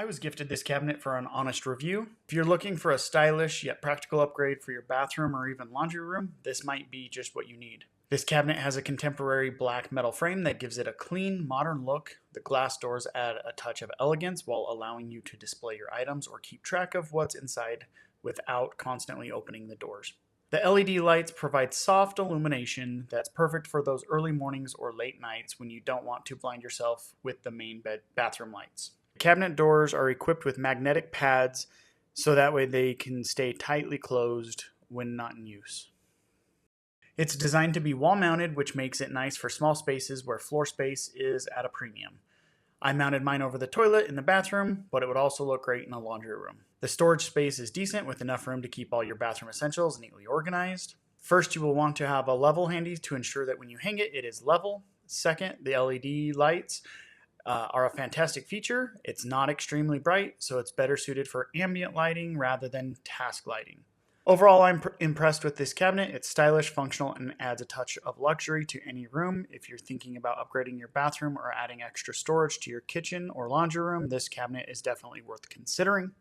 I was gifted this cabinet for an honest review. If you're looking for a stylish yet practical upgrade for your bathroom or even laundry room, this might be just what you need. This cabinet has a contemporary black metal frame that gives it a clean, modern look. The glass doors add a touch of elegance while allowing you to display your items or keep track of what's inside without constantly opening the doors. The LED lights provide soft illumination that's perfect for those early mornings or late nights when you don't want to blind yourself with the main bathroom lights. Cabinet doors are equipped with magnetic pads so that way they can stay tightly closed when not in use. It's designed to be wall mounted, which makes it nice for small spaces where floor space is at a premium. I mounted mine over the toilet in the bathroom, but it would also look great in the laundry room. The storage space is decent with enough room to keep all your bathroom essentials neatly organized. First, you will want to have a level handy to ensure that when you hang it, it is level. Second, the LED lights are a fantastic feature. It's not extremely bright, so it's better suited for ambient lighting rather than task lighting. Overall, I'm impressed with this cabinet. It's stylish, functional, and adds a touch of luxury to any room. If you're thinking about upgrading your bathroom or adding extra storage to your kitchen or laundry room, this cabinet is definitely worth considering.